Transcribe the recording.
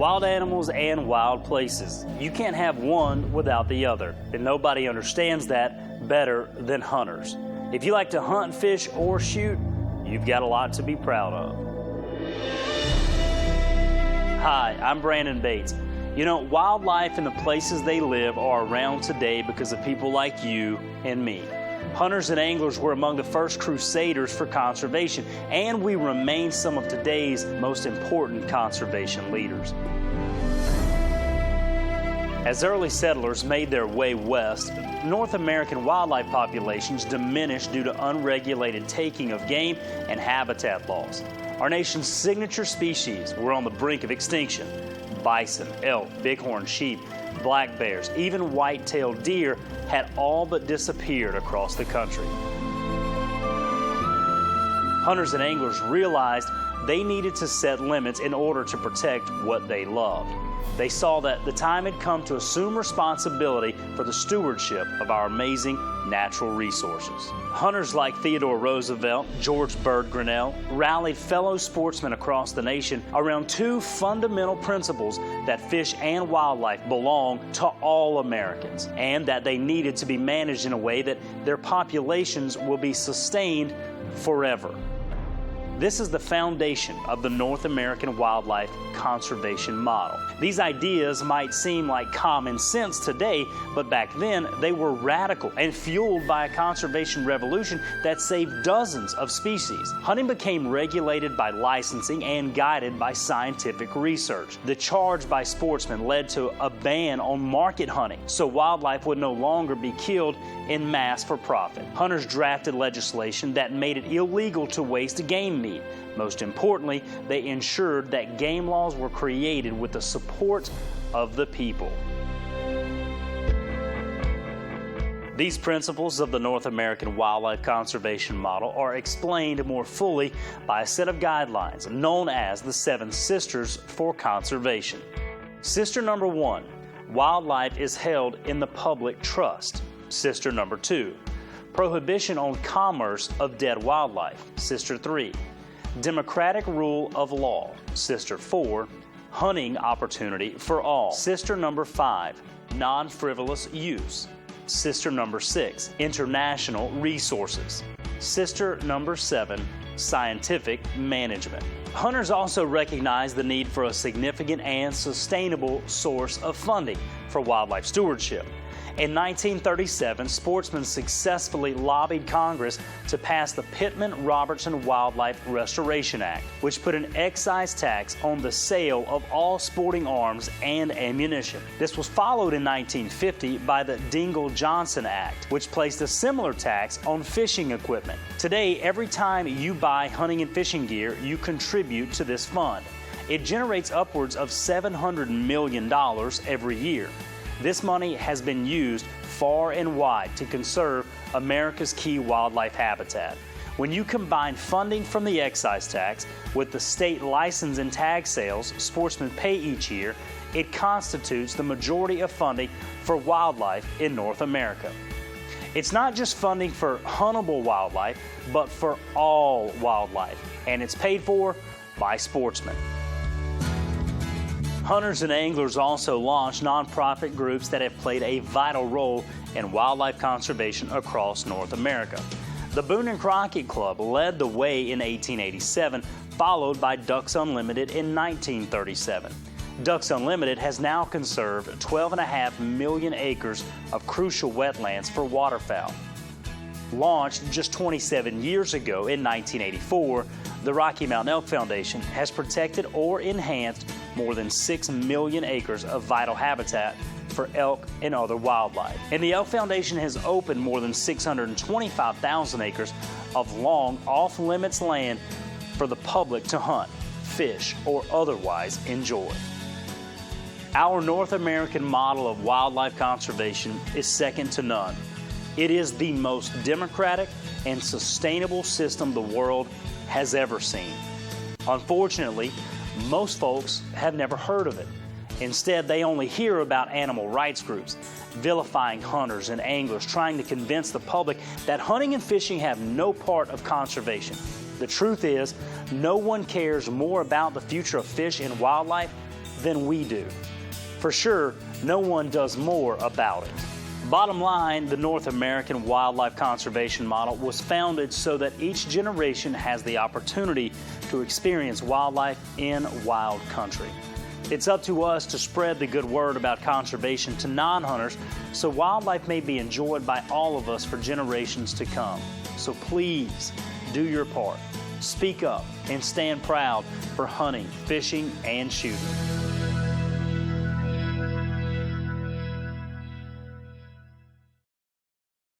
Wild animals and wild places. You can't have one without the other, and nobody understands that better than hunters. If you like to hunt, fish, or shoot, you've got a lot to be proud of. Hi, I'm Brandon Bates. You know, wildlife and the places they live are around today because of people like you and me. Hunters and anglers were among the first crusaders for conservation, and we remain some of today's most important conservation leaders. As early settlers made their way west, North American wildlife populations diminished due to unregulated taking of game and habitat loss. Our nation's signature species were on the brink of extinction. Bison, elk, bighorn sheep, black bears, even white-tailed deer had all but disappeared across the country. Hunters and anglers realized they needed to set limits in order to protect what they loved. They saw that the time had come to assume responsibility for the stewardship of our amazing natural resources. Hunters like Theodore Roosevelt, George Bird Grinnell rallied fellow sportsmen across the nation around two fundamental principles: that fish and wildlife belong to all Americans, and that they needed to be managed in a way that their populations will be sustained forever. This is the foundation of the North American wildlife conservation model. These ideas might seem like common sense today, but back then they were radical and fueled by a conservation revolution that saved dozens of species. Hunting became regulated by licensing and guided by scientific research. The charge by sportsmen led to a ban on market hunting, so wildlife would no longer be killed in mass for profit. Hunters drafted legislation that made it illegal to waste game meat. Most importantly, they ensured that game laws were created with the support of the people. These principles of the North American wildlife conservation model are explained more fully by a set of guidelines known as the 7 Sisters for Conservation. Sister number 1, wildlife is held in the public trust. Sister number 2, prohibition on commerce of dead wildlife. Sister 3, democratic rule of law. Sister 4, hunting opportunity for all. Sister number 5, non-frivolous use. Sister number 6, international resources. Sister number 7, scientific management. Hunters also recognize the need for a significant and sustainable source of funding for wildlife stewardship. In 1937, sportsmen successfully lobbied Congress to pass the Pittman-Robertson Wildlife Restoration Act, which put an excise tax on the sale of all sporting arms and ammunition. This was followed in 1950 by the DINGELL-JOHNSON Act, which placed a similar tax on fishing equipment. Today, every time you buy hunting and fishing gear, you contribute to this fund. It generates upwards of $700 million every year. This money has been used far and wide to conserve America's key wildlife habitat. When you combine funding from the excise tax with the state license and tag sales sportsmen pay each year, it constitutes the majority of funding for wildlife in North America. It's not just funding for huntable wildlife, but for all wildlife, and it's paid for by sportsmen. Hunters and anglers also launched nonprofit groups that have played a vital role in wildlife conservation across North America. The Boone and Crockett Club led the way in 1887, followed by Ducks Unlimited in 1937. Ducks Unlimited has now conserved 12.5 million acres of crucial wetlands for waterfowl. Launched just 27 years ago in 1984, the Rocky Mountain Elk Foundation has protected or enhanced more than 6 million acres of vital habitat for elk and other wildlife. And the Elk Foundation has opened more than 625,000 acres of long off-limits land for the public to hunt, fish, or otherwise enjoy. Our North American model of wildlife conservation is second to none. It is the most democratic and sustainable system the world has ever seen. Unfortunately, most folks have never heard of it. Instead, they only hear about animal rights groups, vilifying hunters and anglers, trying to convince the public that hunting and fishing have no part of conservation. The truth is, no one cares more about the future of fish and wildlife than we do. For sure, no one does more about it. Bottom line, the North American wildlife conservation model was founded so that each generation has the opportunity to experience wildlife in wild country. It's up to us to spread the good word about conservation to non-hunters so wildlife may be enjoyed by all of us for generations to come. So please do your part. Speak up and stand proud for hunting, fishing, and shooting.